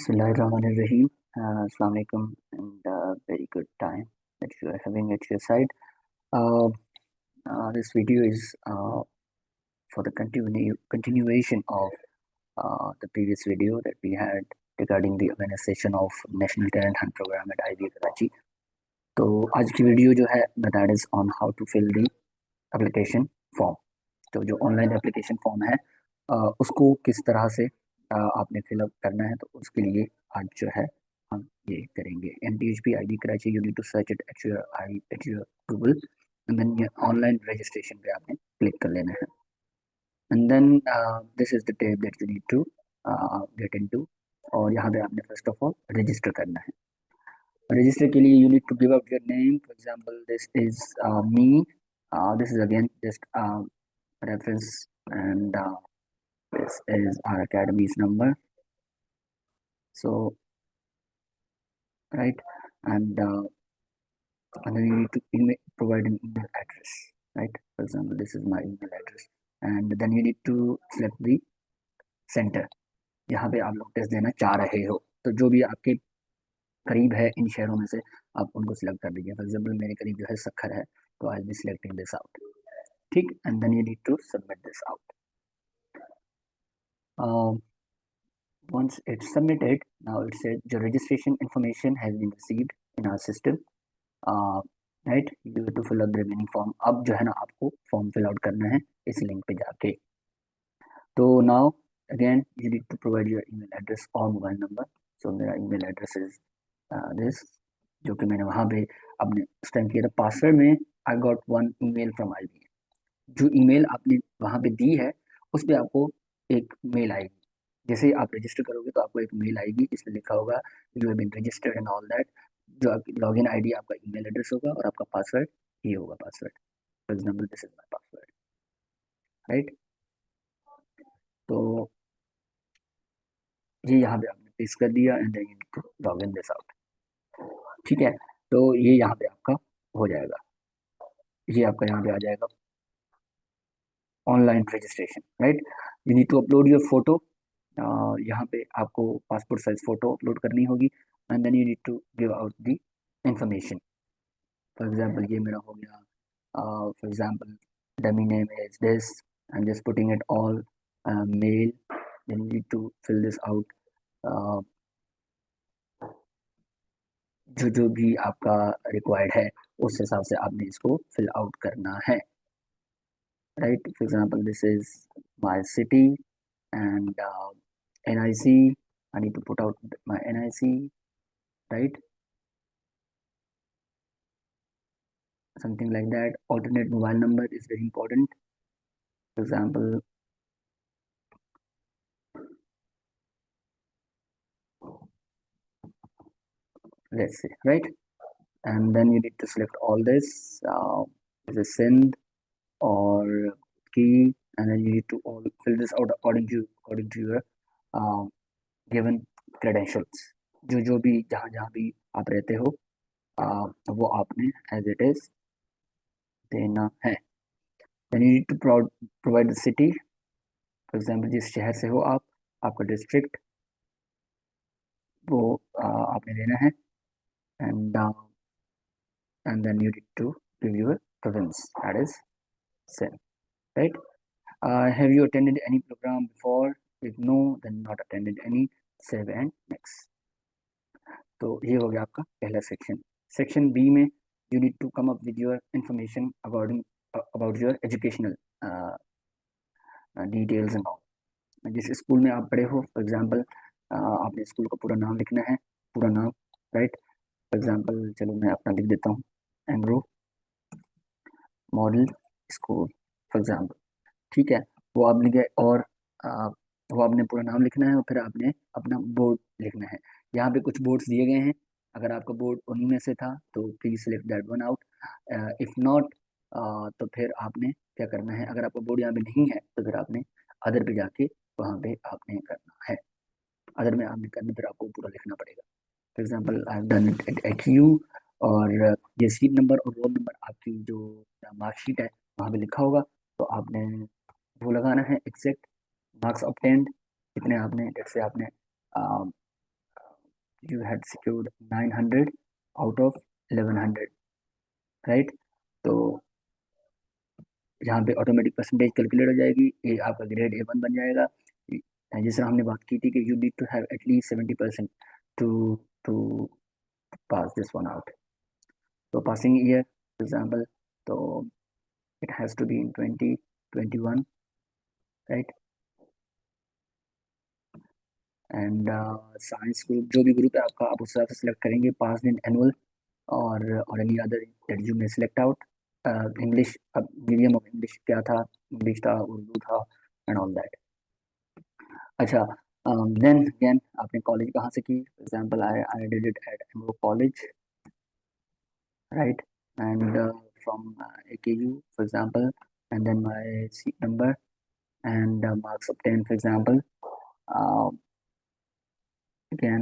Bismillahirrahmanirrahim. Assalamu alaikum and very good time that you are having at your side. Uh, this video is for the continuation of the previous video that we had regarding the awareness session of National Talent Hunt Program at IBA Karachi. तो आज की video जो है that is on how to fill the application form. तो जो online application form है उसको किस तरह से आपने फिलअप करना है, तो उसके लिए आज जो है हम ये करेंगे. NTHP IBA Karachi, you need to search it at your Google and then online registration पे आपने क्लिक कर लेना है and then this is the tab that you need to get into. और यहाँ पे आपने फर्स्ट ऑफ ऑल रजिस्टर करना है. रजिस्टर के लिए you need to give out your name. For example, this is me. This is again just reference and this is our academy's number. So right, and then you need to provide an email address, right? For example, this is my email address and then you need to select the center. यहाँ पे आप लोग test देना चाह रहे हो तो जो भी आपके करीब है इन शहरों में से आप उनको सिलेक्ट कर दीजिए. फॉर एग्जाम्पल मेरे करीब जो है सक्खर है तो I be selecting this out. ठीक, and then you need to submit this out. Once it's submitted, now it says the registration information has been received in our system. Right, you have to fill out the remaining form. अब जो है ना आपको form fill out करना है इस link पे जाके. तो now again you need to provide your email address और मोबाइल नंबर. सो मेरा ईमेल एड्रेस इज दिस, जो कि मैंने वहाँ पे अपने उस टाइम किया था. पासवर्ड में I got one email from IBA. जो ईमेल आपने वहाँ पे दी है उस पर आपको एक मेल आएगी. जैसे ही आप रजिस्टर करोगे तो आपको एक मेल आएगी, इसमें लिखा होगा you have been registered and all that. जो आपकी लॉगिन आईडी आपका ईमेल एड्रेस होगा और आपका पासवर्ड ये होगा password. For example this is my password, right. तो ये यहाँ पे आपने पेस्ट कर दिया and then you need to log in this out. ठीक है, तो ये यहाँ पे आपका हो जाएगा. ये आपका यहाँ पे आ जाएगा online registration, right. You need to upload your photo. यहाँ पे आपको पासपोर्ट साइज फोटो अपलोड करनी होगी and then you need to give out the information. For example ये मेरा हो गया. For example dummy name is this. I am just putting it all male. Then you need to fill this out. जो भी आपका required है उस हिसाब से आपने इसको फिल आउट करना है, right. For example this is my city and NIC. I need to put out my NIC, right? Something like that. Alternate mobile number is very important. For example, let's say, right? And then you need to select all this. The send or key, and then you need to all fill this out according to your given credentials. जो भी जहाँ भी आप रहते हो वो आपने as it is देना है. Then you need to provide the city. For example, जिस शहर से हो आप, आपका डिस्ट्रिक्ट वो आपने देना है and then you need to give your province, that is same, right. Have you attended any program before? If no, then not attended any. Save and next. तो ये हो गया आपका पहला सेक्शन. सेक्शन बी में you need to come up with your information about your educational details and all. जिस school में आप पढ़े हो, फॉर एग्जांपल आपने स्कूल का पूरा नाम लिखना है, पूरा नाम, राइट. फॉर एग्जांपल चलो मैं अपना लिख देता हूँ, Engro model school for example. ठीक है, वो आप लिखे और वो आपने पूरा नाम लिखना है और फिर आपने अपना बोर्ड लिखना है. यहाँ पे कुछ बोर्ड्स दिए गए हैं. अगर आपका बोर्ड उन्हीं में से था तो please select that one out. If not तो फिर आपने क्या करना है, अगर आपका बोर्ड यहाँ पे नहीं है तो फिर आपने अदर पे जाके वहाँ पे आपने करना है. अदर में आपने करना फिर आपको पूरा लिखना पड़ेगा. For example I have done it at you. और ये सीट नंबर और रोल नंबर आपकी जो मार्कशीट है वहाँ पे लिखा होगा तो आपने वो लगाना है. एग्जैक्ट मार्क्स ऑब्टेन्ड कितने आपने, जैसे आपने you had secured 900 out of 1100, right. तो यहाँ पे ऑटोमेटिक परसेंटेज कैलकुलेट हो जाएगी, ये आपका ग्रेड A1 बन जाएगा। जिस तरह हमने बात की थी कि you need to have at least 70% to to pass this one out. तो पासिंग ईयर फॉर एग्जांपल, तो it has to be in 2021, right. And science group, जो भी ग्रुप है आपका, आप उस हिसाब से सिलेक्ट करेंगे, पास इन एनुअल और any other that you may select out. English, अब मीडियम ऑफ इंग्लिश क्या था, इंग्लिश था, उर्दू था, एंड ऑल दैट। अच्छा, देन अगेन आपने कॉलेज कहाँ से की, for example I did it at एमरो college, right. And from AKU for example, and then my seat number and marks obtained, for example, uh, again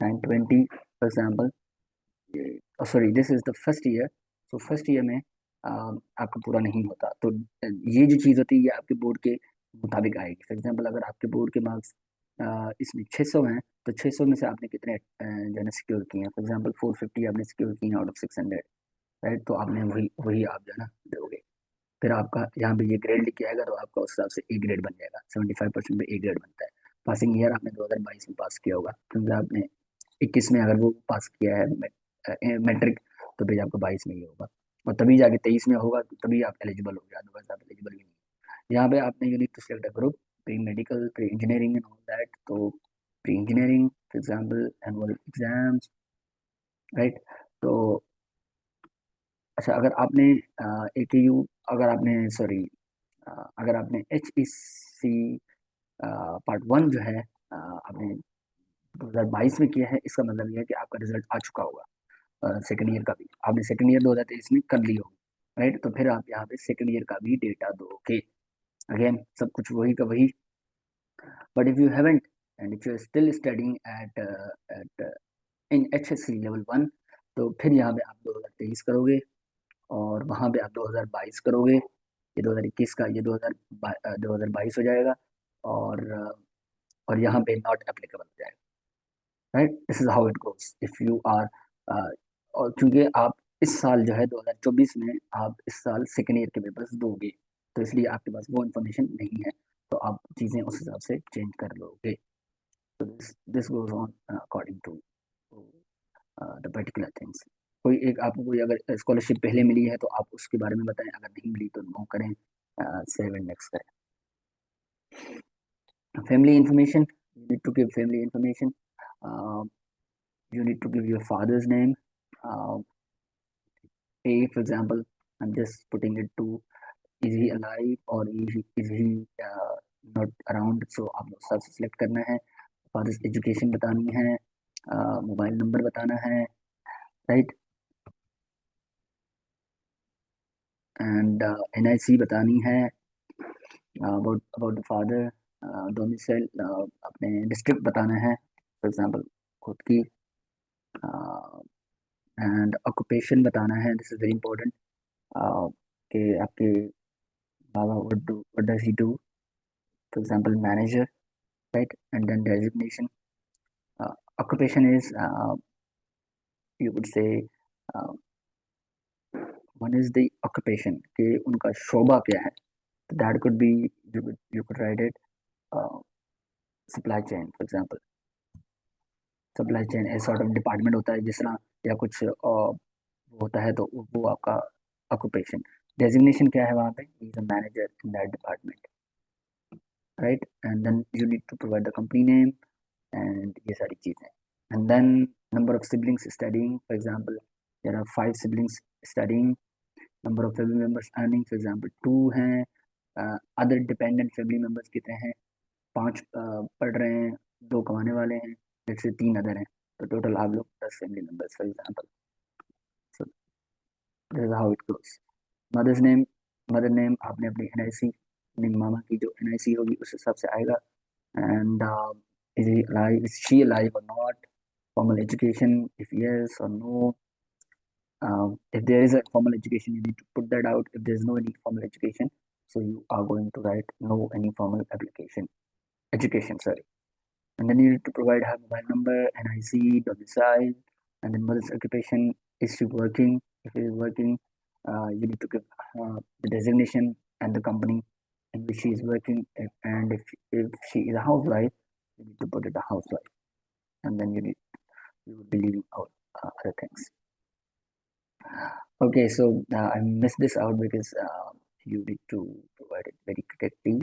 920 for example, sorry this is the first year. So first year में आपका पूरा नहीं होता, तो ये जो चीज़ होती है ये आपके बोर्ड के मुताबिक आएगी। फॉर एग्जांपल अगर आपके बोर्ड के मार्क्स इसमें 600 हैं, तो 600 में से आपने कितने जो है ना सिक्योर किए हैं, फॉर एग्जांपल 450 आपने सिक्योर किए हैं आउट ऑफ 600, राइट। तो आपने वही वही आप जो है ना दोगे। फिर आपका यहाँ पे ये ग्रेड लिख के आएगा, तो आपका उस हिसाब से ए ग्रेड बन जाएगा। 75% पे ए ग्रेड बनता है। पासिंग ईयर आपने 2022 में पास किया होगा, क्योंकि आपने 21 में अगर वो पास किया है मैट्रिक, तो फिर आपको 22 में ही होगा, और तभी जाके 23 में होगा, तो तभी आप एलिजिबल हो गया, अदरवाइज आप एलिजिबल ही नहीं। यहाँ पे आपने you need to select a group, pre medical, pre engineering and all that. तो pre engineering for example annual exams, right. तो अच्छा, अगर आपने AKU, अगर आपने सॉरी अगर आपने HEC पार्ट 1 जो है आपने 2022 में किया है, इसका मतलब ये है कि आपका रिजल्ट आ चुका होगा। सेकेंड ईयर का भी आपने सेकेंड ईयर 2023 में कर ली होगी, राइट। तो फिर आप यहाँ पे सेकेंड ईयर का भी डेटा दोगे। अगेन सब कुछ वही का वही, but if you haven't and if you are still studying at in HSC level 1, तो फिर यहाँ पे आप 2023 करोगे, और वहाँ पे आप 2022 करोगे। ये 2021 का, ये 2022 हो जाएगा, और यहाँ पे नॉट एप्लीकेबल हो जाएगा, right. This is how it goes if you are, और क्योंकि आप इस साल जो है 2024 में आप इस साल सेकेंड ईयर के पेपर्स दोगे, तो इसलिए आपके पास वो इन्फॉर्मेशन नहीं है, तो आप चीज़ें उस हिसाब से चेंज कर लोगे। तो this goes on according to the particular things. कोई एक आपको कोई अगर स्कॉलरशिप पहले मिली है तो आप उसके बारे में बताएं, अगर नहीं मिली तो नो करें, सेव एंड नेक्स्ट करें। Family information, you need to give family information. uh, you need to give your father's name. uh, A, for example, I'm just putting it to, is he alive or is he not around, so आप लोग सबसे select करना है। Fathers education बतानी है, mobile number बताना है, right. And NIC बतानी है, अबाउट द फादर, डोमिसाइल, अपने डिस्ट्रिक्ट बताना है, फॉर एग्जांपल खुद की, एंड ऑक्यूपेशन बताना है। दिस इज वेरी इंपॉर्टेंट कि आपके बाबा what does he do, for example manager, right? And then designation. Occupation is, you would say, uh, one is the occupation कि उनका शोभा क्या है। That could be, you could write it, uh, supply chain, for example. Supply chain a sort of department होता है जिस तरह, या कुछ होता है, तो वो आपका occupation। Designation क्या है वहाँ पे, he is a manager in that department, right? And then you need to provide the company name and ये सारी चीज़ें। And then number of siblings studying, for example, there are 5 siblings studying, number of family members earning, for example 2 हैं, other dependent family members कितने हैं, 5 पढ़ रहे हैं, 2 कमाने वाले हैं, जैसे 3 अदर हैं, तो टोटल आप लोग 10 family members, for example. So this is how it goes. Mother's name, mother name आपने अपनी NIC, अपनी मामा की जो NIC होगी उस हिसाब से आएगा। And is he alive, is she alive or not, formal education, if yes or no. If there is a formal education, you need to put that out. If there is no any formal education, so you are going to write no any formal application education, sorry. And then you need to provide her mobile number, NIC, domicile, and then mother's occupation. Is she working? If she is working, you need to give the designation and the company in which she is working. And if she is a housewife, you need to put it a housewife. And then you would be leaving out other things. Okay, so I missed this out because you need to provide it very correctly.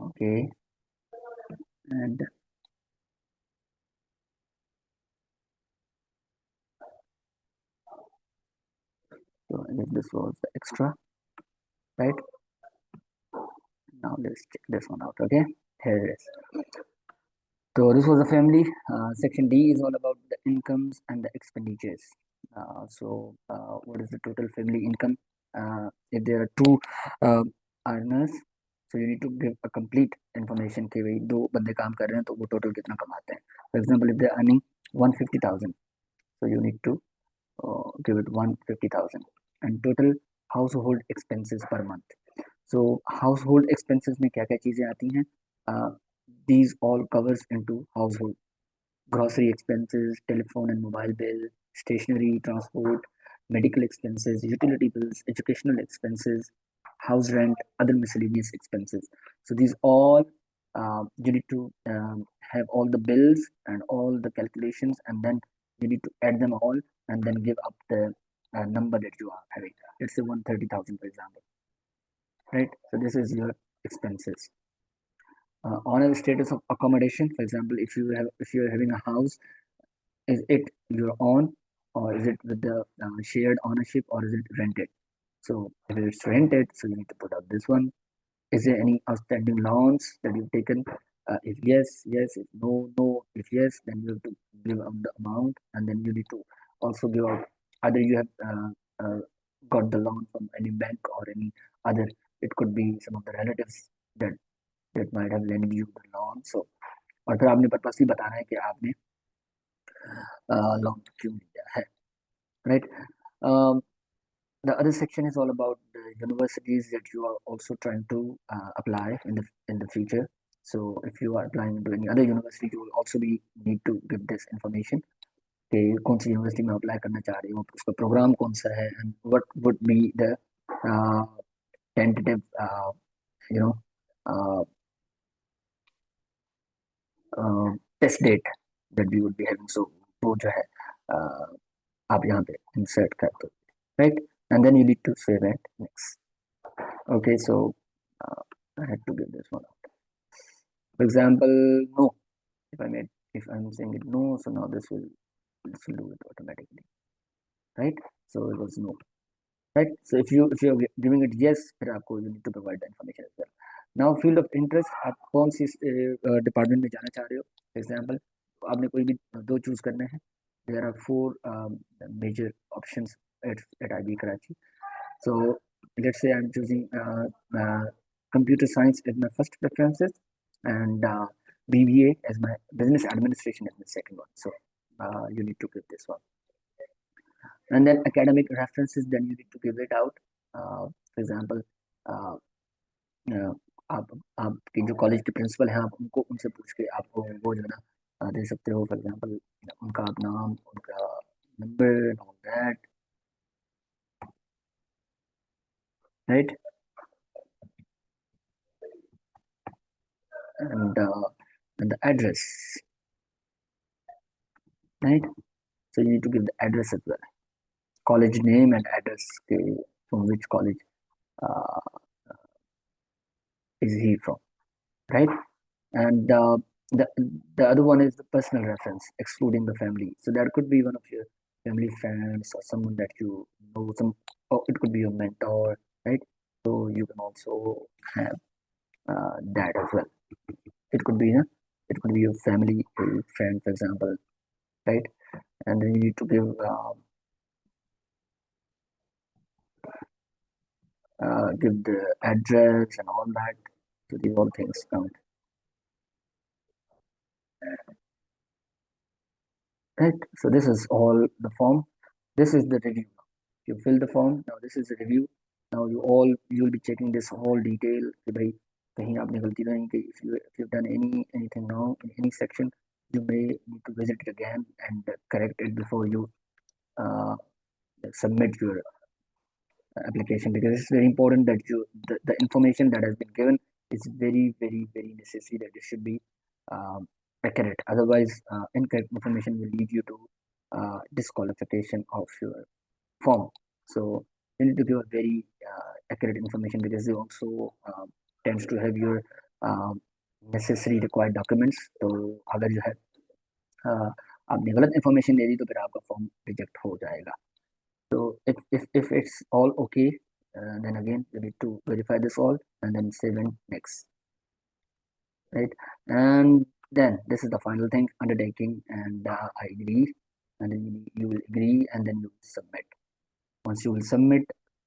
Okay, and so I guess this was the extra, right? Now let's check this one out. Okay, here it is. So this was the family. Section D is all about the incomes and the expenditures. What is the total family income? If there are two uh, earners, so you need to give a complete information कि भाई दो बंदे काम कर रहे हैं तो वो total कितना कमाते हैं. For example, if they are earning 150,000, so you need to give it 150,000 and total household expenses per month. So household expenses में क्या क्या चीजें आती हैं? These all covers into household grocery expenses, telephone and mobile bill, stationery, transport, medical expenses, utility bills, educational expenses, house rent, other miscellaneous expenses. So these all you need to have all the bills and all the calculations, and then you need to add them all and then give up the number that you are having. Let's say 130,000 for example, right? So this is your expenses. Honor status of accommodation. For example, if you are having a house, is it your own or is it with the shared ownership or is it rented? So if it's rented, so you need to put up this one. Is there any outstanding loans that you've taken? If yes, yes. If no, no. If yes, then you have to give out the amount, and then you need to also give out either you have got the loan from any bank or any other. It could be some of the relatives that might have lent you the loan. So और फिर आपने purposely बताना है कि आपने loan क्यों लिया है, right? Um, the other section is all about the universities that you are also trying to apply in the future. So if you are applying to any other university, you will also be need to give this information कि कौन सी university में apply करना चाह रही हो, उसका programme कौन सा है, and what would be the uh, tentative you know uh, test date that we would be having. So वो जो है आप यहाँ पे insert कर दो, right? And then you need to save it next. Okay, so I had to give this one out. For example, no. If I'm saying it no, so now this will do it automatically, right? So it was no, right? So if you're giving it yes, फिर आपको you need to provide the information as well. Now field of interest, आप कौन सी department में जाना चाह रहे हो? For example, आपने कोई भी दो चूज करने हैं. There are four major options at IBA Karachi. So let's say I'm choosing computer science as my first preferences and BBA as my business administration as my second one. So you need to give this one. And then academic references, then you need to give it out. For example, uh, uh, आपके जो college के principal हैं आप उनको उनसे पूछ के आपको वो जो है ना दे सकते हो. फॉर एग्जांपल उनका नाम, उनका number and all that, right? And the address, right? So you need to give the address as well, college name and address from which college uh, is he from, right? And the the other one is the personal reference, excluding the family. So that could be one of your family friends or someone that you know, or it could be your mentor, right? So you can also have that as well. It could be, it could be your family friend, for example, right? And then you need to give the address and all that. So these all things count, right? So this is all the form. This is the review. You fill the form. Now this is the review. Now you'll be checking this whole detail कि भाई कहीं आपने गलती तो नहीं की, if you've done anything wrong in any section, you may need to visit it again and correct it before you uh, submit your application, because it's very important that the information that has been given is very necessary that it should be accurate. Otherwise, incorrect information will lead you to disqualification of your form. So you need to give a very accurate information, because they also tends to have your necessary required documents. तो अगर जो है आपने गलत information दे दी तो फिर आपका form reject हो जाएगा. So if it's all okay, then again you need to verify this all and then save in next, right? And then this is the final thing, undertaking, and I agree, and then you will agree and then you submit. Once you will submit,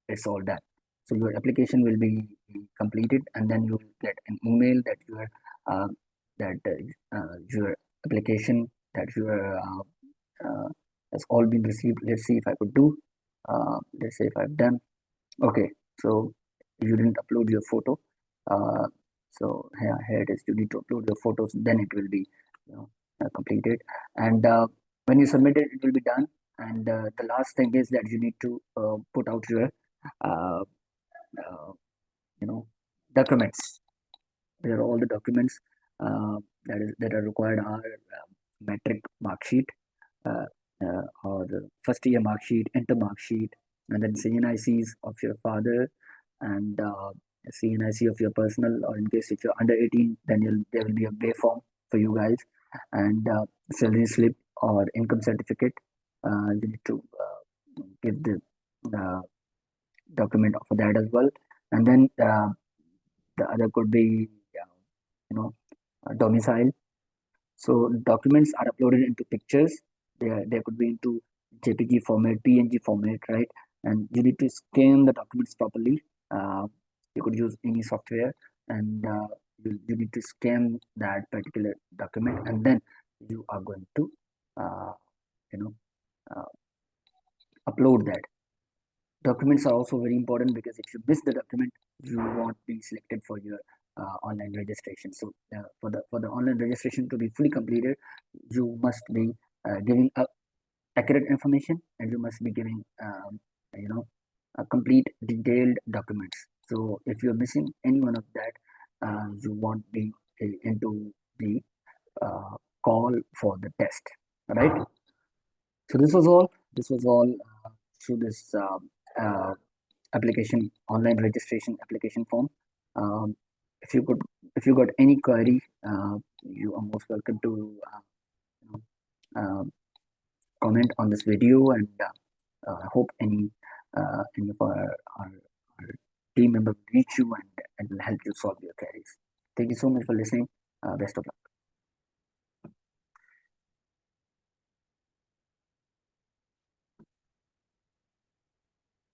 it's all done. So your application will be completed, and then you will get an email that uh, your application, that your has all been received. Let's see if I could do. Let's say if I've done. Okay, so you didn't upload your photo. Uh, so here it is. You need to upload your photos. Then it will be, completed. And when you submit it, it will be done. And the last thing is that you need to put out your, uh, uh, you know, documents. There are all the documents that are required are metric mark sheet, uh, or the first year mark sheet, inter mark sheet, and then CNICs of your father, and CNIC of your personal, or in case if you're under 18, then there will be a bay form for you guys, and salary slip or income certificate. You need to give the uh, document for that as well, and then the other could be, you know, domicile. So documents are uploaded into pictures. They could be into JPG format, PNG format, right? And you need to scan the documents properly. You could use any software, and you need to scan that particular document, and then you are going to, uh, you know, uh, upload that. Documents are also very important, because if you miss the document, you won't be selected for your online registration. So for the online registration to be fully completed, you must be giving accurate information, and you must be giving you know a complete detailed documents. So if you're missing any one of that, you won't be into the call for the test, right? So this was all through this uh, application, online registration application form. Um, if you could, if you got any query, you are most welcome to you know, comment on this video, and I hope any of our team member will reach you and will help you solve your queries. Thank you so much for listening. Best of luck.